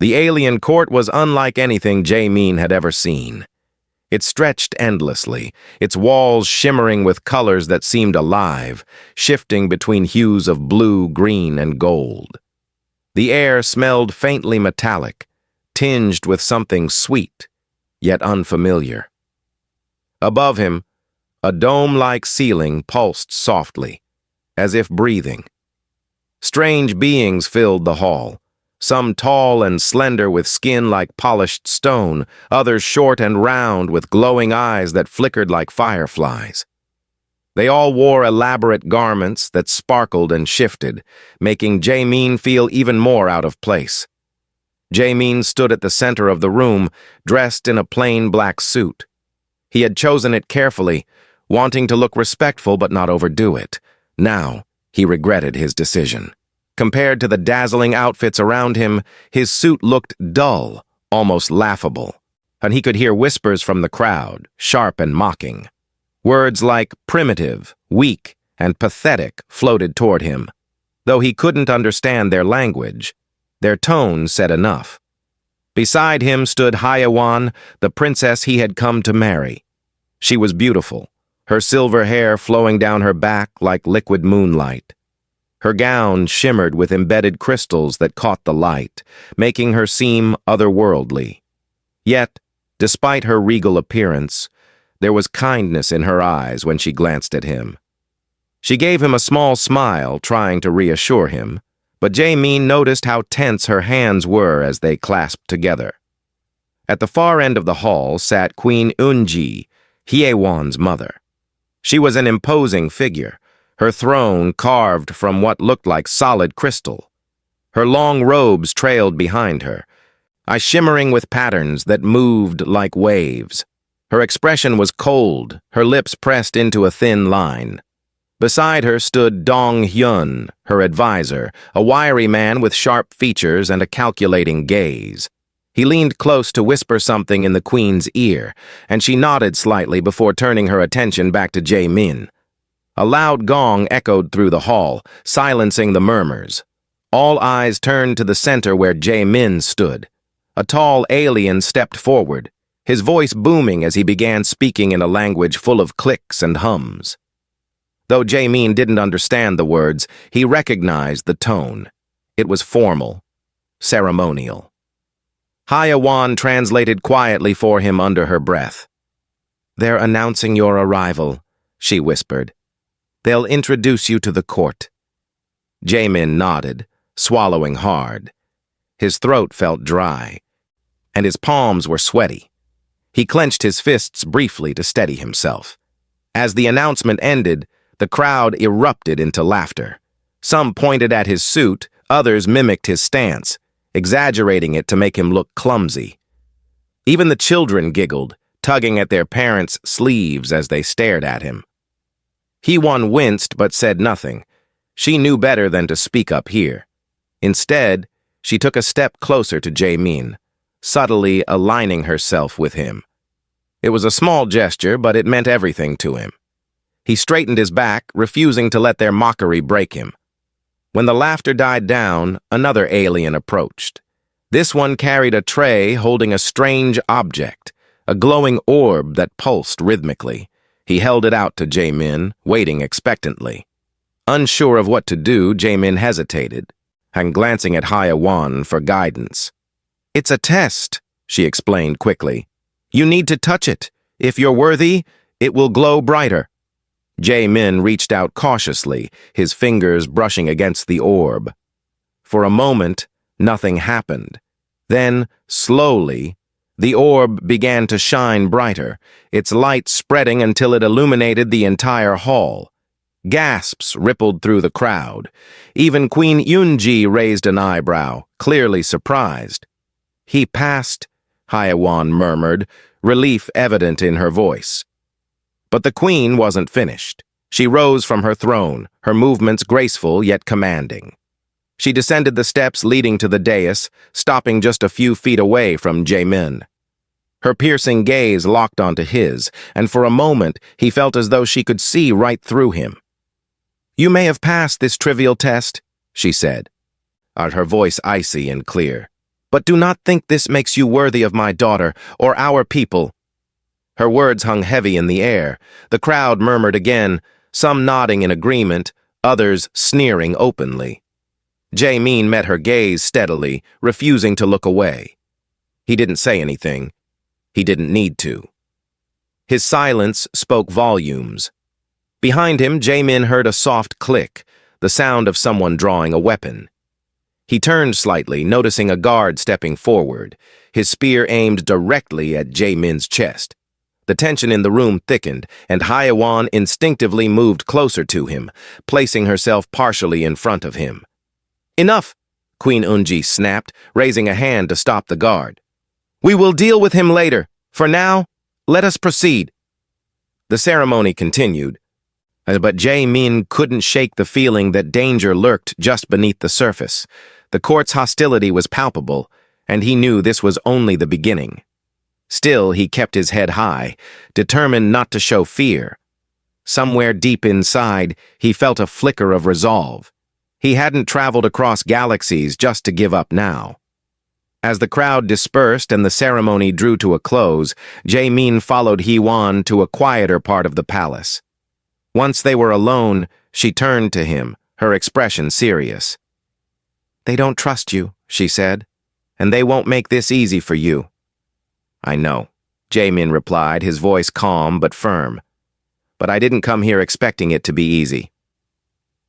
The alien court was unlike anything Jae-min had ever seen. It stretched endlessly, its walls shimmering with colors that seemed alive, shifting between hues of blue, green, and gold. The air smelled faintly metallic, tinged with something sweet, yet unfamiliar. Above him, a dome-like ceiling pulsed softly, as if breathing. Strange beings filled the hall, some tall and slender with skin like polished stone, others short and round with glowing eyes that flickered like fireflies. They all wore elaborate garments that sparkled and shifted, making Jae-min feel even more out of place. Jae-min stood at the center of the room, dressed in a plain black suit. He had chosen it carefully, wanting to look respectful but not overdo it. Now, he regretted his decision. Compared to the dazzling outfits around him, his suit looked dull, almost laughable, and he could hear whispers from the crowd, sharp and mocking. Words like primitive, weak, and pathetic floated toward him. Though he couldn't understand their language, their tone said enough. Beside him stood HFY-Novalore, the princess he had come to marry. She was beautiful, her silver hair flowing down her back like liquid moonlight. Her gown shimmered with embedded crystals that caught the light, making her seem otherworldly. Yet, despite her regal appearance, there was kindness in her eyes when she glanced at him. She gave him a small smile, trying to reassure him, but Jae-min noticed how tense her hands were as they clasped together. At the far end of the hall sat Queen Eunji, Hye-won's mother. She was an imposing figure, her throne carved from what looked like solid crystal. Her long robes trailed behind her, shimmering with patterns that moved like waves. Her expression was cold, her lips pressed into a thin line. Beside her stood Dong-hyun, her advisor, a wiry man with sharp features and a calculating gaze. He leaned close to whisper something in the queen's ear, and she nodded slightly before turning her attention back to Jae-min. A loud gong echoed through the hall, silencing the murmurs. All eyes turned to the center where Jae-min stood. A tall alien stepped forward, his voice booming as he began speaking in a language full of clicks and hums. Though Jae-min didn't understand the words, he recognized the tone. It was formal, ceremonial. HFY-Novalore translated quietly for him under her breath. "They're announcing your arrival," she whispered. "They'll introduce you to the court." Jae-min nodded, swallowing hard. His throat felt dry, and his palms were sweaty. He clenched his fists briefly to steady himself. As the announcement ended, the crowd erupted into laughter. Some pointed at his suit, others mimicked his stance, exaggerating it to make him look clumsy. Even the children giggled, tugging at their parents' sleeves as they stared at him. Hye-won winced but said nothing. She knew better than to speak up here. Instead, she took a step closer to Jae-min, subtly aligning herself with him. It was a small gesture, but it meant everything to him. He straightened his back, refusing to let their mockery break him. When the laughter died down, another alien approached. This one carried a tray holding a strange object, a glowing orb that pulsed rhythmically. He held it out to Jae-min, waiting expectantly. Unsure of what to do, Jae-min hesitated, and glancing at HFY-Novalore for guidance. "It's a test," she explained quickly. "You need to touch it. If you're worthy, it will glow brighter." Jae-min reached out cautiously, his fingers brushing against the orb. For a moment, nothing happened. Then, slowly, the orb began to shine brighter, its light spreading until it illuminated the entire hall. Gasps rippled through the crowd. Even Queen Eunji raised an eyebrow, clearly surprised. "He passed," HFY-Novalore murmured, relief evident in her voice. But the queen wasn't finished. She rose from her throne, her movements graceful yet commanding. She descended the steps leading to the dais, stopping just a few feet away from Jae-min. Her piercing gaze locked onto his, and for a moment he felt as though she could see right through him. "You may have passed this trivial test," she said, her voice icy and clear. but do not think this makes you worthy of my daughter or our people." Her words hung heavy in the air. The crowd murmured again, some nodding in agreement, others sneering openly. Jae-min met her gaze steadily, refusing to look away. He didn't say anything. He didn't need to. His silence spoke volumes. Behind him, Jae-min heard a soft click, the sound of someone drawing a weapon. He turned slightly, noticing a guard stepping forward, his spear aimed directly at Jae-min's chest. The tension in the room thickened, and Hye-won instinctively moved closer to him, placing herself partially in front of him. "Enough!" Queen Eunji snapped, raising a hand to stop the guard. "We will deal with him later. For now, let us proceed." The ceremony continued, but Jae-min couldn't shake the feeling that danger lurked just beneath the surface. The court's hostility was palpable, and he knew this was only the beginning. Still, he kept his head high, determined not to show fear. Somewhere deep inside, he felt a flicker of resolve. He hadn't traveled across galaxies just to give up now. As the crowd dispersed and the ceremony drew to a close, Jae-min followed Hye-won to a quieter part of the palace. Once they were alone, she turned to him, her expression serious. "They don't trust you," she said, "and they won't make this easy for you." "I know," Jae-min replied, his voice calm but firm. "But I didn't come here expecting it to be easy."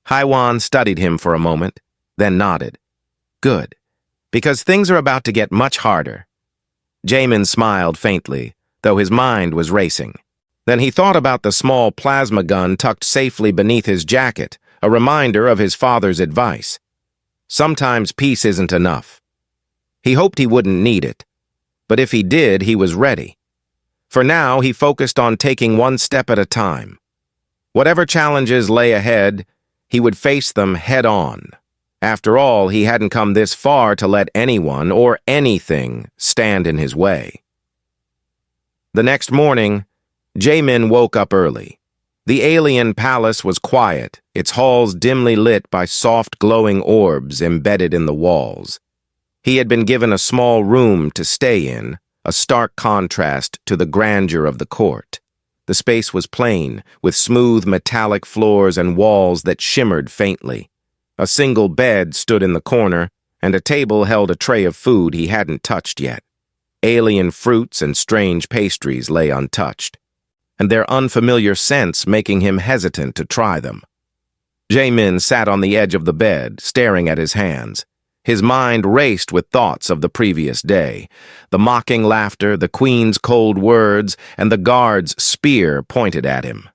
Hye-won studied him for a moment, then nodded. "Good, because things are about to get much harder." Jae-min smiled faintly, though his mind was racing. Then he thought about the small plasma gun tucked safely beneath his jacket, a reminder of his father's advice. Sometimes peace isn't enough. He hoped he wouldn't need it, but if he did, he was ready. For now, he focused on taking one step at a time. Whatever challenges lay ahead, he would face them head-on. After all, he hadn't come this far to let anyone or anything stand in his way. The next morning, Jae-min woke up early. The alien palace was quiet, its halls dimly lit by soft glowing orbs embedded in the walls. He had been given a small room to stay in, a stark contrast to the grandeur of the court. The space was plain, with smooth metallic floors and walls that shimmered faintly. A single bed stood in the corner, and a table held a tray of food he hadn't touched yet. Alien fruits and strange pastries lay untouched, and their unfamiliar scents making him hesitant to try them. Jae-min sat on the edge of the bed, staring at his hands. His mind raced with thoughts of the previous day, the mocking laughter, the queen's cold words, and the guard's spear pointed at him.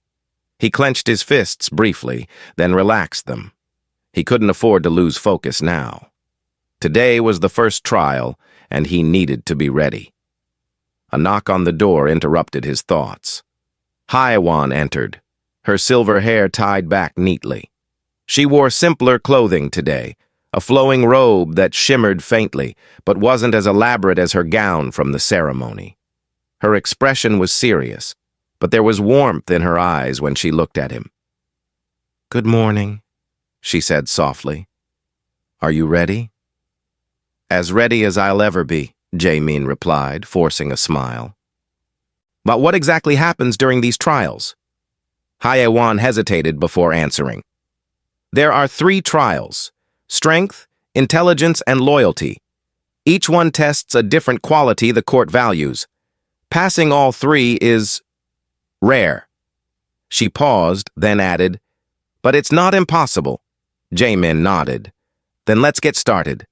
He clenched his fists briefly, then relaxed them. He couldn't afford to lose focus now. Today was the first trial, and he needed to be ready. A knock on the door interrupted his thoughts. Hye-won entered, her silver hair tied back neatly. She wore simpler clothing today, a flowing robe that shimmered faintly, but wasn't as elaborate as her gown from the ceremony. Her expression was serious, but there was warmth in her eyes when she looked at him. "Good morning," she said softly. "Are you ready?" "As ready as I'll ever be," Jae-min replied, forcing a smile. "But what exactly happens during these trials?" Hye-won hesitated before answering. "There are 3 trials: strength, intelligence, and loyalty. Each one tests a different quality the court values. Passing all 3 is rare." She paused, then added, "But it's not impossible." Jae-min nodded. "Then let's get started."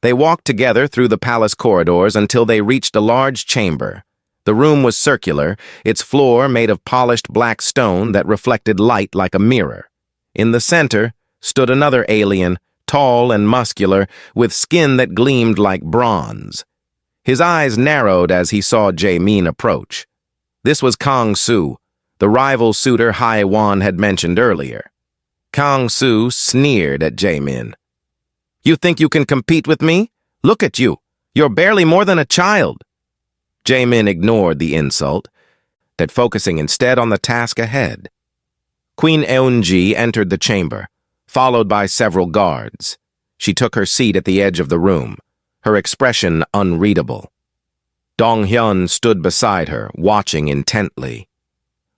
They walked together through the palace corridors until they reached a large chamber. The room was circular, its floor made of polished black stone that reflected light like a mirror. In the center stood another alien, tall and muscular, with skin that gleamed like bronze. His eyes narrowed as he saw Jae-min approach. This was Kang-soo, the rival suitor Hye-won had mentioned earlier. Kang-soo sneered at Jae-min. "You think you can compete with me? Look at you. You're barely more than a child." Jae-min ignored the insult, focusing instead on the task ahead. Queen Eunji entered the chamber, followed by several guards. She took her seat at the edge of the room. her expression unreadable. Dong-hyun stood beside her, watching intently.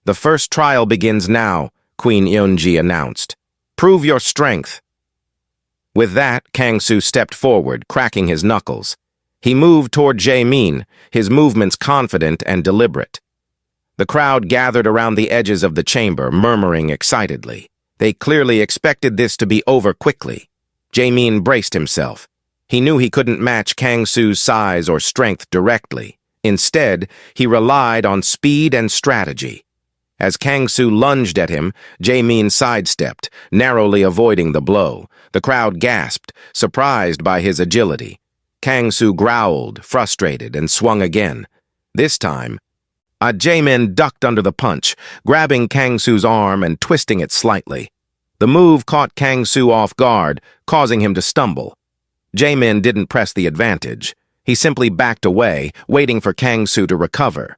"The first trial begins now," Queen Eun-ji announced. "Prove your strength." With that, Kang-soo stepped forward, cracking his knuckles. He moved toward Jae-min, his movements confident and deliberate. The crowd gathered around the edges of the chamber, murmuring excitedly. They clearly expected this to be over quickly. Jae-min braced himself. He knew he couldn't match Kang-soo's size or strength directly. Instead, he relied on speed and strategy. As Kang-soo lunged at him, Jae-min sidestepped, narrowly avoiding the blow. The crowd gasped, surprised by his agility. Kang-soo growled, frustrated, and swung again. This time, Jae-min ducked under the punch, grabbing Kang-soo's arm and twisting it slightly. The move caught Kang-soo off guard, causing him to stumble. Jae-min didn't press the advantage. He simply backed away, waiting for Kang-soo to recover.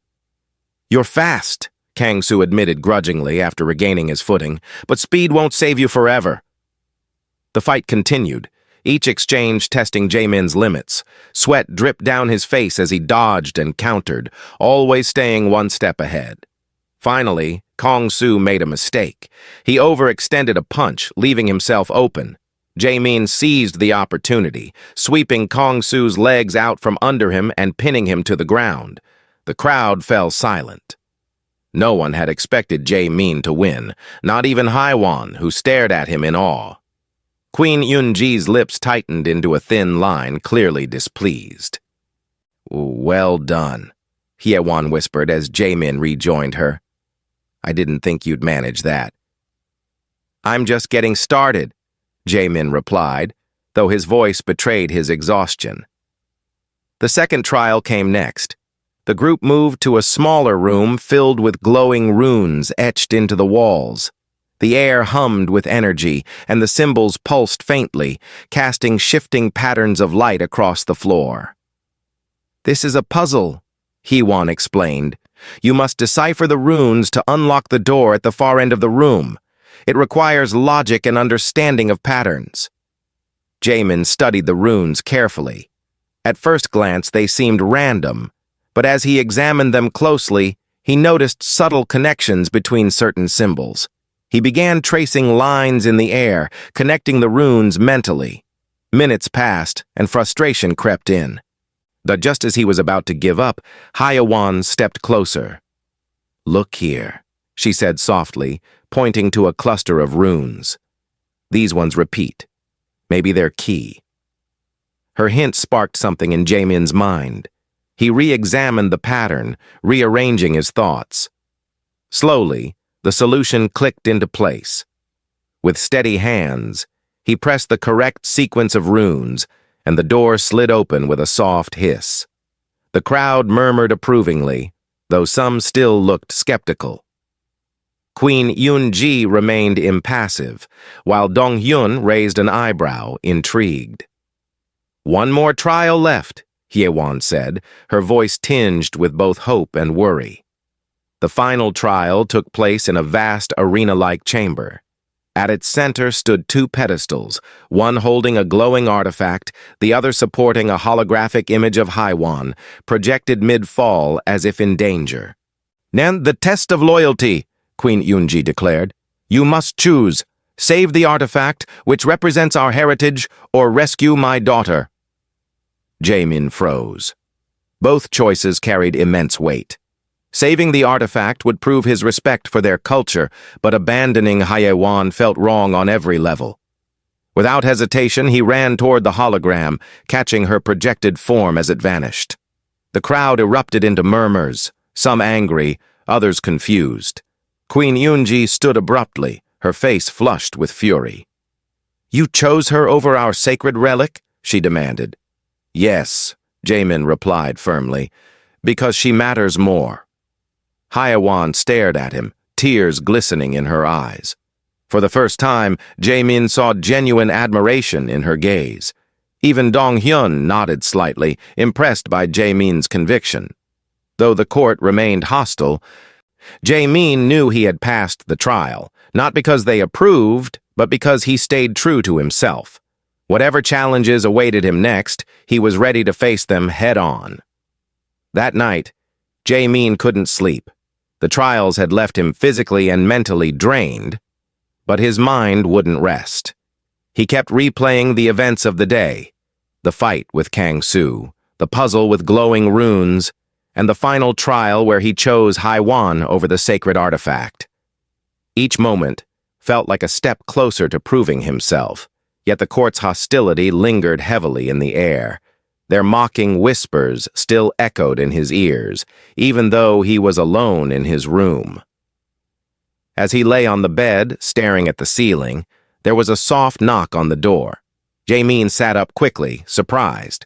"You're fast," Kang-soo admitted grudgingly after regaining his footing, "but speed won't save you forever." The fight continued, each exchange testing Jae-min's limits. Sweat dripped down his face as he dodged and countered, always staying one step ahead. Finally, Kang-soo made a mistake. He overextended a punch, leaving himself open. Jae-min seized the opportunity, sweeping Kang-soo's legs out from under him and pinning him to the ground. The crowd fell silent. No one had expected Jae-min to win, not even Hye-won, who stared at him in awe. Queen Eun-ji's lips tightened into a thin line, clearly displeased. "Well done," Hye-won whispered as Jae-min rejoined her. "I didn't think you'd manage that." "I'm just getting started," Jae-min replied, though his voice betrayed his exhaustion. The second trial came next. The group moved to a smaller room filled with glowing runes etched into the walls. The air hummed with energy, and the symbols pulsed faintly, casting shifting patterns of light across the floor. "This is a puzzle," Hye-won explained. "You must decipher the runes to unlock the door at the far end of the room. It requires logic and understanding of patterns." Jae-min studied the runes carefully. At first glance, they seemed random, but as he examined them closely, he noticed subtle connections between certain symbols. He began tracing lines in the air, connecting the runes mentally. Minutes passed, and frustration crept in. But just as he was about to give up, Hye-won stepped closer. "Look here," she said softly, pointing to a cluster of runes. "These ones repeat. Maybe they're key." Her hint sparked something in Jae-min's mind. He re-examined the pattern, rearranging his thoughts. Slowly, the solution clicked into place. With steady hands, he pressed the correct sequence of runes, and the door slid open with a soft hiss. The crowd murmured approvingly, though some still looked skeptical. Queen Eun-ji remained impassive, while Dong-hyun raised an eyebrow, intrigued. "One more trial left," Hye-won said, her voice tinged with both hope and worry. The final trial took place in a vast arena-like chamber. At its center stood two pedestals, one holding a glowing artifact, the other supporting a holographic image of Hye-won, projected mid-fall as if in danger. "Now the test of loyalty," Queen Eun-ji declared. "You must choose. Save the artifact, which represents our heritage, or rescue my daughter." Jae-min froze. Both choices carried immense weight. Saving the artifact would prove his respect for their culture, but abandoning Hye-won felt wrong on every level. Without hesitation, he ran toward the hologram, catching her projected form as it vanished. The crowd erupted into murmurs, some angry, others confused. Queen Eun-ji stood abruptly, her face flushed with fury. "You chose her over our sacred relic?" she demanded. "Yes," Jae-min replied firmly, "because she matters more." Hye-won stared at him, tears glistening in her eyes. For the first time, Jae-min saw genuine admiration in her gaze. Even Dong-hyun nodded slightly, impressed by Jae-min's conviction. Though the court remained hostile, Jae-min knew he had passed the trial, not because they approved, but because he stayed true to himself. Whatever challenges awaited him next, he was ready to face them head-on. That night, Jae-min couldn't sleep. The trials had left him physically and mentally drained, but his mind wouldn't rest. He kept replaying the events of the day, the fight with Kang-soo, the puzzle with glowing runes, and the final trial where he chose Haiwan over the sacred artifact. Each moment felt like a step closer to proving himself, yet the court's hostility lingered heavily in the air. Their mocking whispers still echoed in his ears, even though he was alone in his room. As he lay on the bed, staring at the ceiling, there was a soft knock on the door. Jae-min sat up quickly, surprised.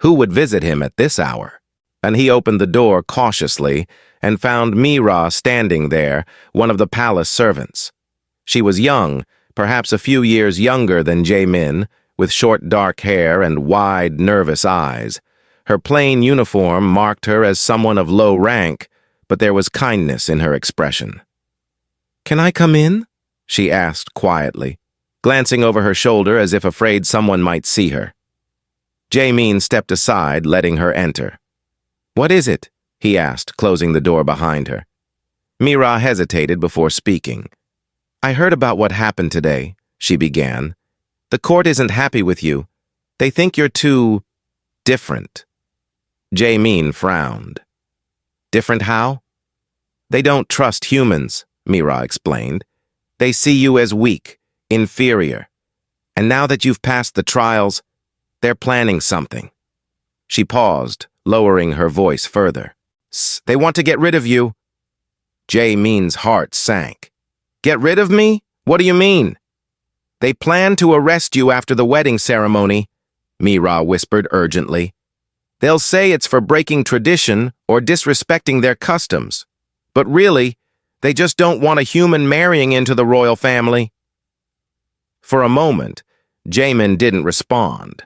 Who would visit him at this hour? And he opened the door cautiously and found Mira standing there, one of the palace servants. She was young, perhaps a few years younger than Jae-min, with short dark hair and wide, nervous eyes. Her plain uniform marked her as someone of low rank, but there was kindness in her expression. "Can I come in?" she asked quietly, glancing over her shoulder as if afraid someone might see her. Jae-min stepped aside, letting her enter. "What is it?" he asked, closing the door behind her. Mira hesitated before speaking. "I heard about what happened today," she began. "The court isn't happy with you. They think you're too different." Jae-min frowned. "Different how?" "They don't trust humans," Mira explained. "They see you as weak, inferior. And now that you've passed the trials, they're planning something." She paused, lowering her voice further. "They want to get rid of you." Jae-min's heart sank. "Get rid of me? What do you mean?" "They plan to arrest you after the wedding ceremony," Mira whispered urgently. "They'll say it's for breaking tradition or disrespecting their customs. But really, they just don't want a human marrying into the royal family." For a moment, Jae-min didn't respond.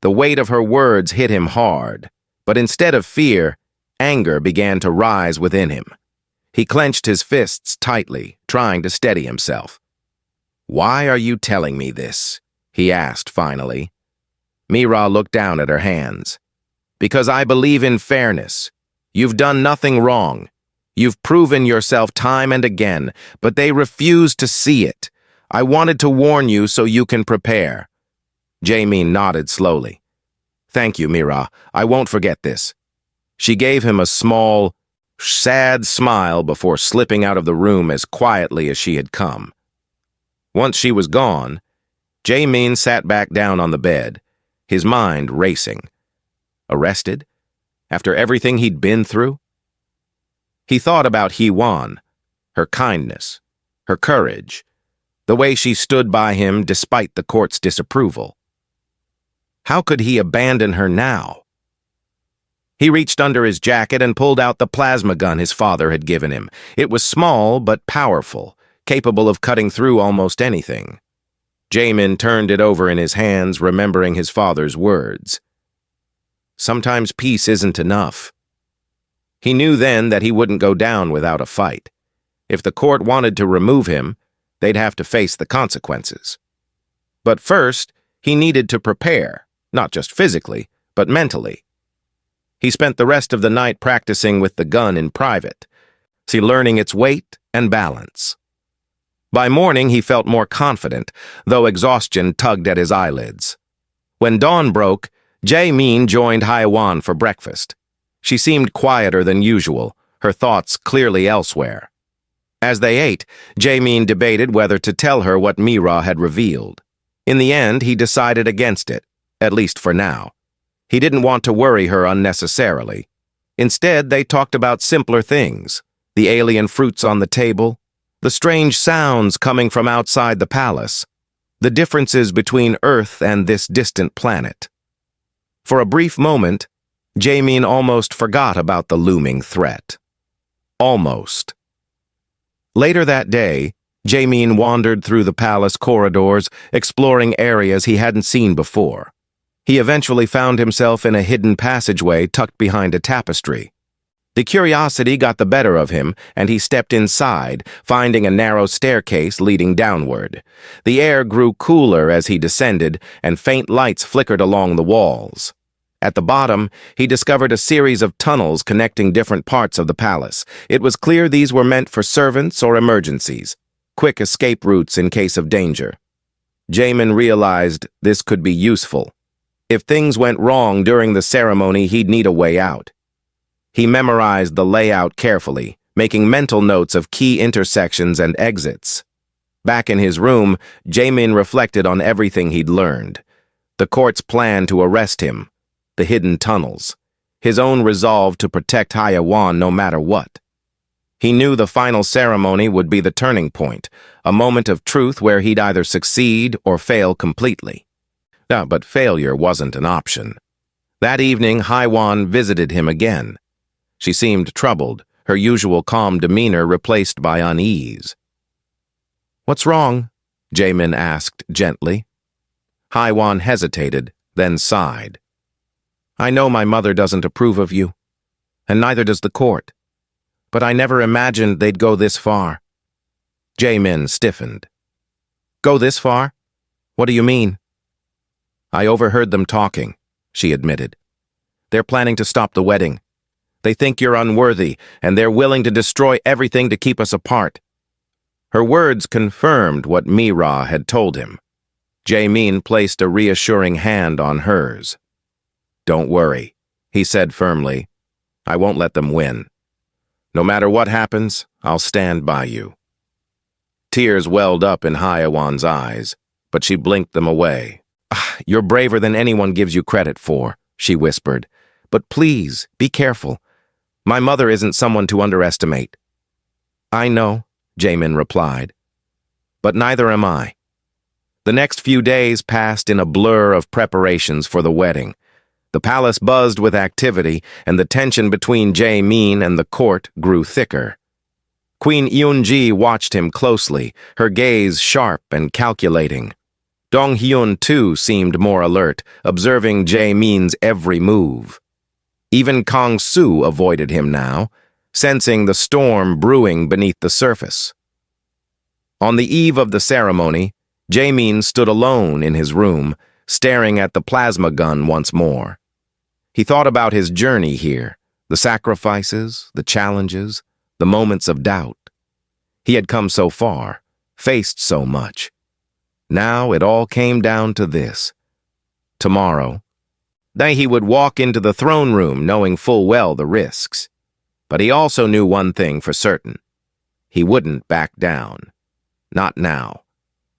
The weight of her words hit him hard, but instead of fear, anger began to rise within him. He clenched his fists tightly, trying to steady himself. "Why are you telling me this?" he asked finally. Mira looked down at her hands. "Because I believe in fairness. You've done nothing wrong. You've proven yourself time and again, but they refuse to see it. I wanted to warn you so you can prepare." Jae-min nodded slowly. "Thank you, Mira. I won't forget this." She gave him a small, sad smile before slipping out of the room as quietly as she had come. Once she was gone, Jae-min sat back down on the bed, his mind racing. Arrested? After everything he'd been through? He thought about Hee-won, her kindness, her courage, the way she stood by him despite the court's disapproval. How could he abandon her now? He reached under his jacket and pulled out the plasma gun his father had given him. It was small but powerful, capable of cutting through almost anything. Jae-min turned it over in his hands, remembering his father's words. Sometimes peace isn't enough. He knew then that he wouldn't go down without a fight. If the court wanted to remove him, they'd have to face the consequences. But first, he needed to prepare, not just physically, but mentally. He spent the rest of the night practicing with the gun in private, learning its weight and balance. By morning, he felt more confident, though exhaustion tugged at his eyelids. When dawn broke, Jae-min joined Haiwan for breakfast. She seemed quieter than usual, her thoughts clearly elsewhere. As they ate, Jae-min debated whether to tell her what Mira had revealed. In the end, he decided against it, at least for now. He didn't want to worry her unnecessarily. Instead, they talked about simpler things, the alien fruits on the table, the strange sounds coming from outside the palace, the differences between Earth and this distant planet. For a brief moment, Jae-min almost forgot about the looming threat. Almost. Later that day, Jae-min wandered through the palace corridors, exploring areas he hadn't seen before. He eventually found himself in a hidden passageway tucked behind a tapestry. The curiosity got the better of him, and he stepped inside, finding a narrow staircase leading downward. The air grew cooler as he descended, and faint lights flickered along the walls. At the bottom, he discovered a series of tunnels connecting different parts of the palace. It was clear these were meant for servants or emergencies, quick escape routes in case of danger. Jamin realized this could be useful. If things went wrong during the ceremony, he'd need a way out. He memorized the layout carefully, making mental notes of key intersections and exits. Back in his room, Jamin reflected on everything he'd learned. The court's plan to arrest him, the hidden tunnels, his own resolve to protect HFY no matter what. He knew the final ceremony would be the turning point, a moment of truth where he'd either succeed or fail completely. But failure wasn't an option. That evening, HFY visited him again. She seemed troubled, her usual calm demeanor replaced by unease. "What's wrong?" Jamin asked gently. HFY hesitated, then sighed. "I know my mother doesn't approve of you, and neither does the court. But I never imagined they'd go this far." Jamin stiffened. "Go this far? What do you mean?" "I overheard them talking," she admitted. "They're planning to stop the wedding. They think you're unworthy, and they're willing to destroy everything to keep us apart." Her words confirmed what Mira had told him. Jamin placed a reassuring hand on hers. "Don't worry," he said firmly. "I won't let them win. No matter what happens, I'll stand by you." Tears welled up in HFY's eyes, but she blinked them away. "You're braver than anyone gives you credit for," she whispered. "But please, be careful. My mother isn't someone to underestimate." "I know," Jamin replied. "But neither am I." The next few days passed in a blur of preparations for the wedding. The palace buzzed with activity, and the tension between Jamin and the court grew thicker. Queen Eunji watched him closely, her gaze sharp and calculating. Dong-hyun, too, seemed more alert, observing Jamin's every move. Even Kang-soo avoided him now, sensing the storm brewing beneath the surface. On the eve of the ceremony, Jamin stood alone in his room, staring at the plasma gun once more. He thought about his journey here, the sacrifices, the challenges, the moments of doubt. He had come so far, faced so much. Now it all came down to this. Tomorrow, then he would walk into the throne room knowing full well the risks. But he also knew one thing for certain. He wouldn't back down. Not now.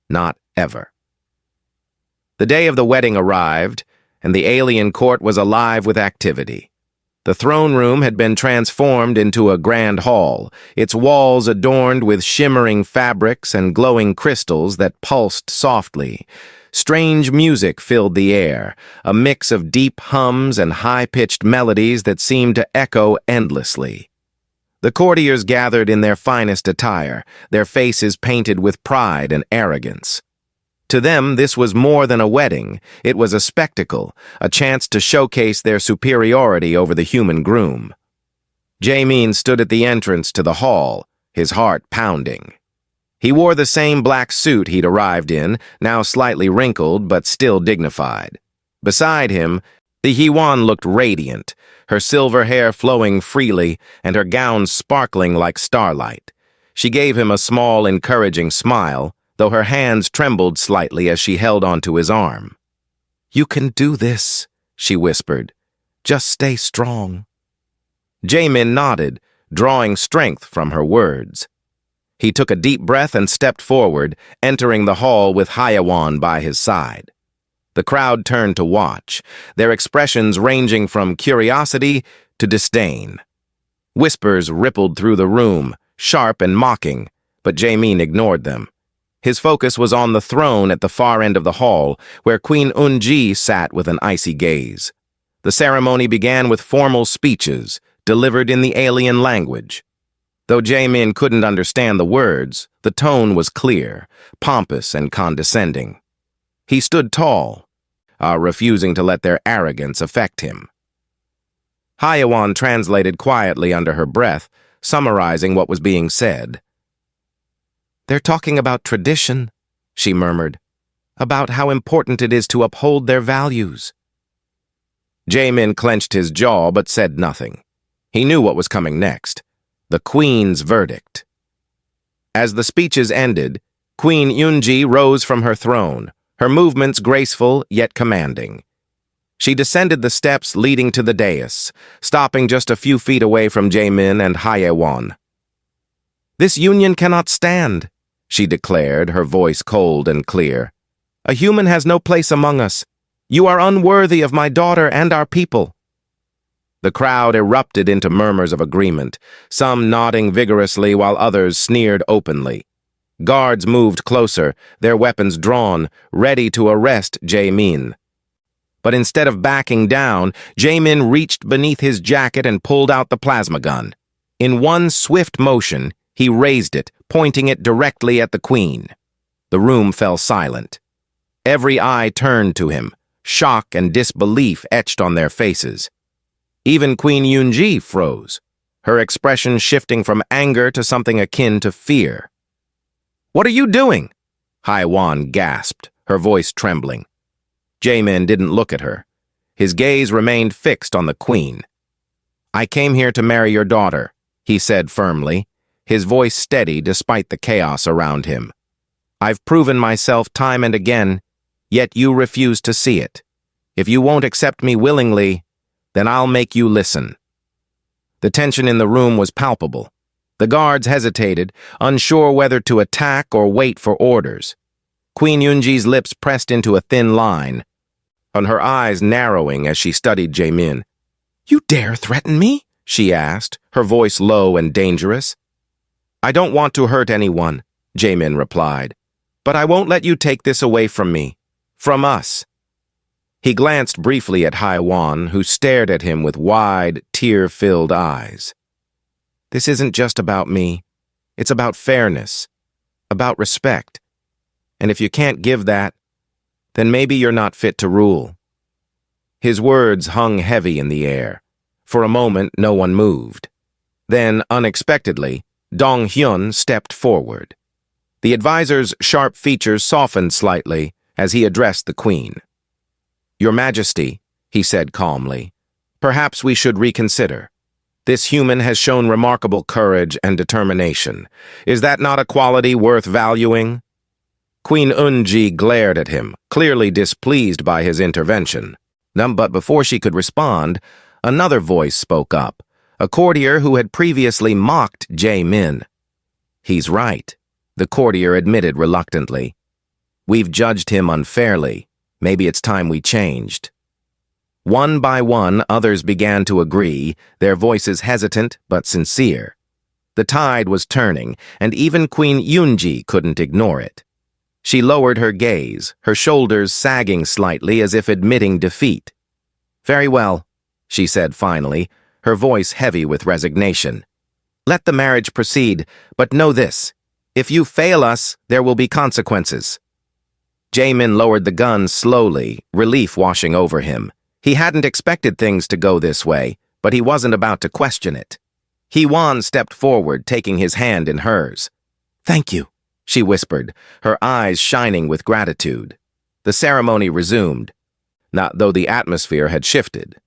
Not ever. The day of the wedding arrived, and the alien court was alive with activity. The throne room had been transformed into a grand hall, its walls adorned with shimmering fabrics and glowing crystals that pulsed softly. Strange music filled the air, a mix of deep hums and high-pitched melodies that seemed to echo endlessly. The courtiers gathered in their finest attire, their faces painted with pride and arrogance. To them, this was more than a wedding. It was a spectacle, a chance to showcase their superiority over the human groom. Jamin stood at the entrance to the hall, his heart pounding. He wore the same black suit he'd arrived in, now slightly wrinkled but still dignified. Beside him, the HFY looked radiant, her silver hair flowing freely and her gown sparkling like starlight. She gave him a small, encouraging smile, though her hands trembled slightly as she held onto his arm. "You can do this," she whispered. "Just stay strong." Jamin nodded, drawing strength from her words. He took a deep breath and stepped forward, entering the hall with HFY by his side. The crowd turned to watch, their expressions ranging from curiosity to disdain. Whispers rippled through the room, sharp and mocking, but Jamin ignored them. His focus was on the throne at the far end of the hall, where Queen Eunji sat with an icy gaze. The ceremony began with formal speeches, delivered in the alien language. Though Jamin couldn't understand the words, the tone was clear, pompous and condescending. He stood tall, refusing to let their arrogance affect him. Hyawan translated quietly under her breath, summarizing what was being said. "They're talking about tradition," she murmured, "about how important it is to uphold their values." Jaemin clenched his jaw but said nothing. He knew what was coming next. The Queen's verdict. As the speeches ended, Queen Yunji rose from her throne, her movements graceful yet commanding. She descended the steps leading to the dais, stopping just a few feet away from Jaemin and Hyawan. "This union cannot stand," she declared, her voice cold and clear. "A human has no place among us. You are unworthy of my daughter and our people." The crowd erupted into murmurs of agreement, some nodding vigorously while others sneered openly. Guards moved closer, their weapons drawn, ready to arrest Jaemin. But instead of backing down, Jaemin reached beneath his jacket and pulled out the plasma gun. In one swift motion, he raised it, pointing it directly at the Queen. The room fell silent. Every eye turned to him, shock and disbelief etched on their faces. Even Queen Yunji froze, her expression shifting from anger to something akin to fear. "What are you doing?" Hyawan gasped, her voice trembling. Jaemin didn't look at her. His gaze remained fixed on the Queen. "I came here to marry your daughter," he said firmly, his voice steady despite the chaos around him. "I've proven myself time and again, yet you refuse to see it. If you won't accept me willingly, then I'll make you listen." The tension in the room was palpable. The guards hesitated, unsure whether to attack or wait for orders. Queen Yunji's lips pressed into a thin line, and her eyes narrowing as she studied Jaemin. "You dare threaten me?" she asked, her voice low and dangerous. "I don't want to hurt anyone," Jaemin replied, "but I won't let you take this away from me. From us." He glanced briefly at Hyawan, who stared at him with wide, tear-filled eyes. "This isn't just about me. It's about fairness, about respect. And if you can't give that, then maybe you're not fit to rule." His words hung heavy in the air. For a moment, no one moved. Then, unexpectedly, Dong Hyun stepped forward. The advisor's sharp features softened slightly as he addressed the Queen. "Your Majesty," he said calmly, "perhaps we should reconsider. This human has shown remarkable courage and determination. Is that not a quality worth valuing?" Queen Yunji glared at him, clearly displeased by his intervention. But before she could respond, another voice spoke up, a courtier who had previously mocked Jaemin. "He's right," the courtier admitted reluctantly. "We've judged him unfairly. Maybe it's time we changed." One by one, others began to agree, their voices hesitant but sincere. The tide was turning, and even Queen Yunji couldn't ignore it. She lowered her gaze, her shoulders sagging slightly as if admitting defeat. "Very well," she said finally, her voice heavy with resignation. "Let the marriage proceed, but know this. If you fail us, there will be consequences." Jaemin lowered the gun slowly, relief washing over him. He hadn't expected things to go this way, but he wasn't about to question it. Hyawan stepped forward, taking his hand in hers. "Thank you," she whispered, her eyes shining with gratitude. The ceremony resumed, not though the atmosphere had shifted.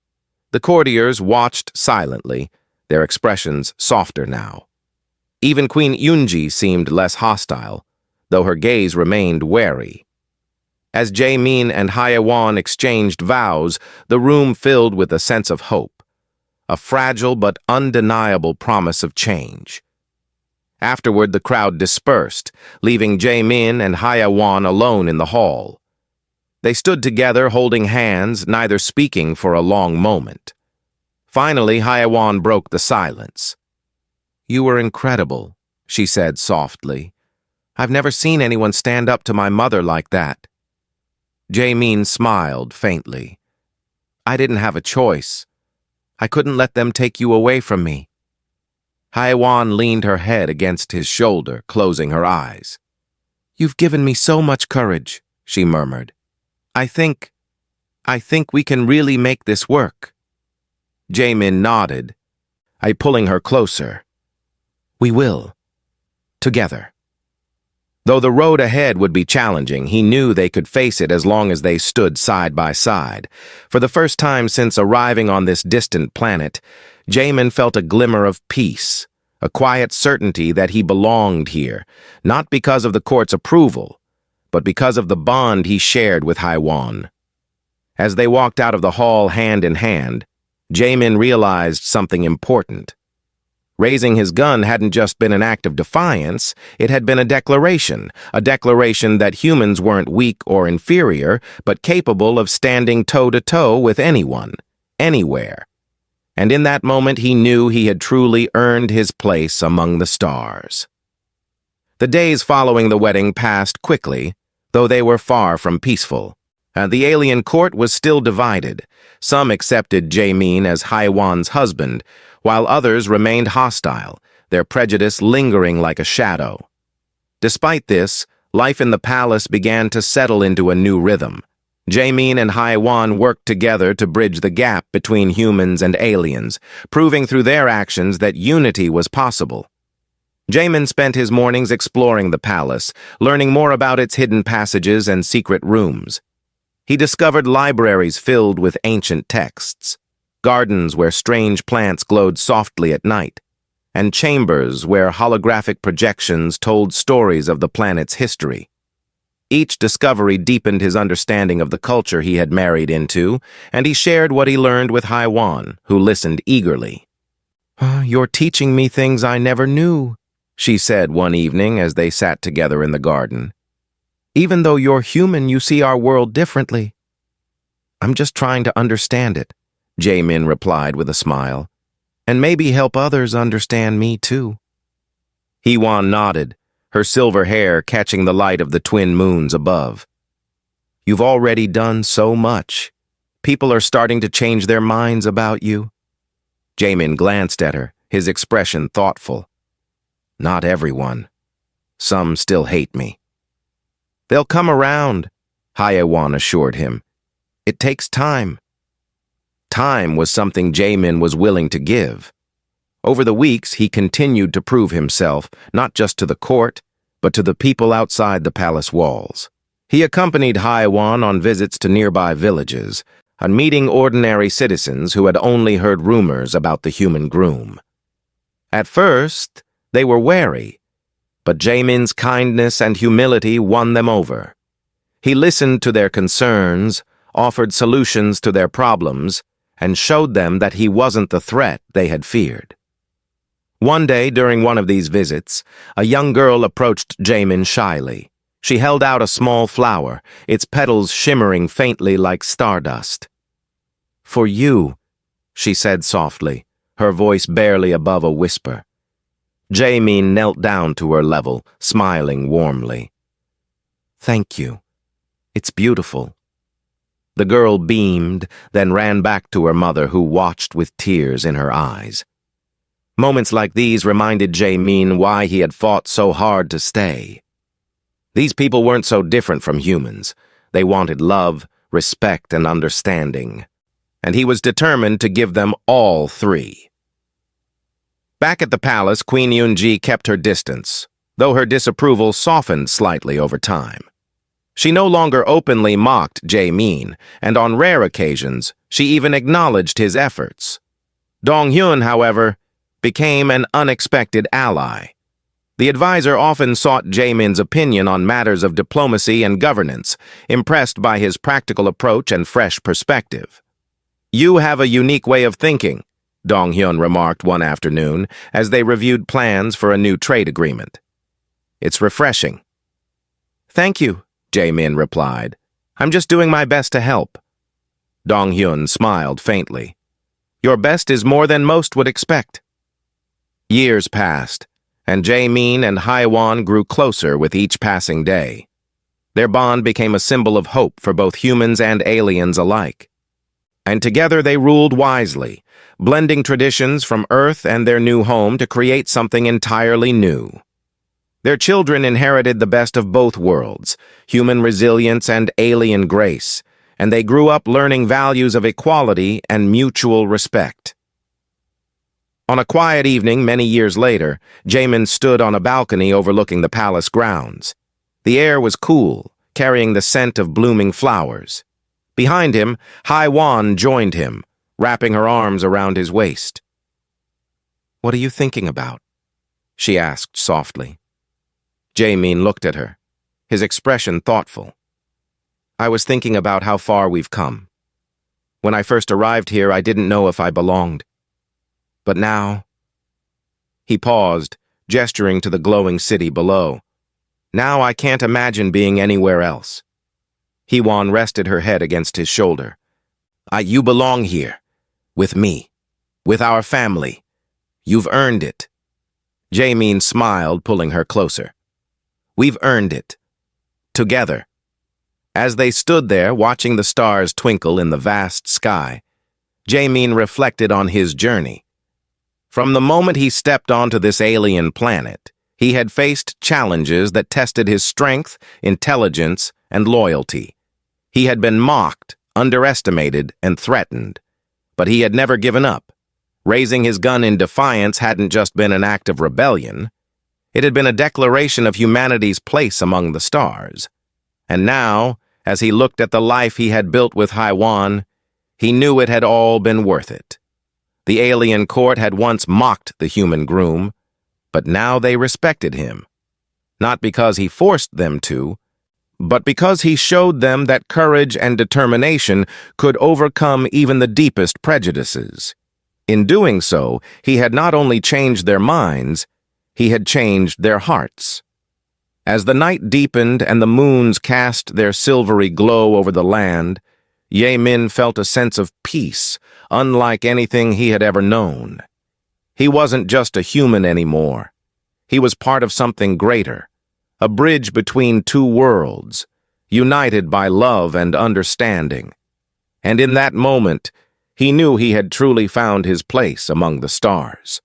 The courtiers watched silently, their expressions softer now. Even Queen Yunji seemed less hostile, though her gaze remained wary. As Jaemin and Hyawan exchanged vows, the room filled with a sense of hope, a fragile but undeniable promise of change. Afterward, the crowd dispersed, leaving Jaemin and Hyawan alone in the hall. They stood together, holding hands, neither speaking for a long moment. Finally, Hyawan broke the silence. "You were incredible," she said softly. "I've never seen anyone stand up to my mother like that." Jaemin smiled faintly. "I didn't have a choice. I couldn't let them take you away from me." Hyawan leaned her head against his shoulder, closing her eyes. "You've given me so much courage," she murmured. I think we can really make this work." Jaemin nodded, pulling her closer. We will. Together. Though the road ahead would be challenging, he knew they could face it as long as they stood side by side. For the first time since arriving on this distant planet, Jaemin felt a glimmer of peace, a quiet certainty that he belonged here, not because of the court's approval, but because of the bond he shared with Haiwan. As they walked out of the hall hand in hand, Jaemin realized something important. Raising his gun hadn't just been an act of defiance, it had been a declaration that humans weren't weak or inferior, but capable of standing toe-to-toe with anyone, anywhere. And in that moment he knew he had truly earned his place among the stars. The days following the wedding passed quickly, though they were far from peaceful. The alien court was still divided. Some accepted Jaemin as Haiwan's husband, while others remained hostile, their prejudice lingering like a shadow. Despite this, life in the palace began to settle into a new rhythm. Jaemin and Haiwan worked together to bridge the gap between humans and aliens, proving through their actions that unity was possible. Jaemin spent his mornings exploring the palace, learning more about its hidden passages and secret rooms. He discovered libraries filled with ancient texts, gardens where strange plants glowed softly at night, and chambers where holographic projections told stories of the planet's history. Each discovery deepened his understanding of the culture he had married into, and he shared what he learned with Haiwan, who listened eagerly. "You're teaching me things I never knew," she said one evening as they sat together in the garden. "Even though you're human, you see our world differently." "I'm just trying to understand it," Jaemin replied with a smile, "and maybe help others understand me too." Haiwan nodded, her silver hair catching the light of the twin moons above. "You've already done so much. People are starting to change their minds about you." Jaemin glanced at her, his expression thoughtful. "Not everyone. Some still hate me." "They'll come around," Haiwan assured him. "It takes time." Time was something Jaemin was willing to give. Over the weeks, he continued to prove himself, not just to the court, but to the people outside the palace walls. He accompanied Haiwan on visits to nearby villages, on meeting ordinary citizens who had only heard rumors about the human Groom. At first, they were wary, but Jaemin's kindness and humility won them over. He listened to their concerns, offered solutions to their problems, and showed them that he wasn't the threat they had feared. One day, during one of these visits, a young girl approached Jaemin shyly. She held out a small flower, its petals shimmering faintly like stardust. "For you," she said softly, her voice barely above a whisper. Jaemin knelt down to her level, smiling warmly. "Thank you. It's beautiful." The girl beamed, then ran back to her mother, who watched with tears in her eyes. Moments like these reminded Jaemin why he had fought so hard to stay. These people weren't so different from humans. They wanted love, respect, and understanding. And he was determined to give them all three. Back at the palace, Queen Yunji kept her distance, though her disapproval softened slightly over time. She no longer openly mocked Jaemin, and on rare occasions, she even acknowledged his efforts. Donghyun, however, became an unexpected ally. The advisor often sought Jaemin's opinion on matters of diplomacy and governance, impressed by his practical approach and fresh perspective. "You have a unique way of thinking," Donghyun remarked one afternoon as they reviewed plans for a new trade agreement. "It's refreshing." "Thank you," Jaemin replied. "I'm just doing my best to help." Donghyun smiled faintly. "Your best is more than most would expect." Years passed, and Jaemin and Haiwan grew closer with each passing day. Their bond became a symbol of hope for both humans and aliens alike. And together they ruled wisely, blending traditions from Earth and their new home to create something entirely new. Their children inherited the best of both worlds, human resilience and alien grace, and they grew up learning values of equality and mutual respect. On a quiet evening many years later, Jamin stood on a balcony overlooking the palace grounds. The air was cool, carrying the scent of blooming flowers. Behind him, HFY-Novalore joined him, wrapping her arms around his waist. "What are you thinking about?" she asked softly. Jamin looked at her, his expression thoughtful. "I was thinking about how far we've come. When I first arrived here, I didn't know if I belonged. But now—" He paused, gesturing to the glowing city below. "Now I can't imagine being anywhere else." HFY-Novalore rested her head against his shoulder. You belong here. With me. With our family. You've earned it." Jamin smiled, pulling her closer. "We've earned it. Together." As they stood there, watching the stars twinkle in the vast sky, Jamin reflected on his journey. From the moment he stepped onto this alien planet, he had faced challenges that tested his strength, intelligence, and loyalty. He had been mocked, underestimated, and threatened. But he had never given up. Raising his gun in defiance hadn't just been an act of rebellion. It had been a declaration of humanity's place among the stars. And now, as he looked at the life he had built with HFY-Novalore, he knew it had all been worth it. The alien court had once mocked the human Groom, but now they respected him. Not because he forced them to, but because he showed them that courage and determination could overcome even the deepest prejudices. In doing so, he had not only changed their minds, he had changed their hearts. As the night deepened and the moons cast their silvery glow over the land, Jamin felt a sense of peace, unlike anything he had ever known. He wasn't just a human anymore. He was part of something greater, a bridge between two worlds, united by love and understanding. And in that moment, he knew he had truly found his place among the stars.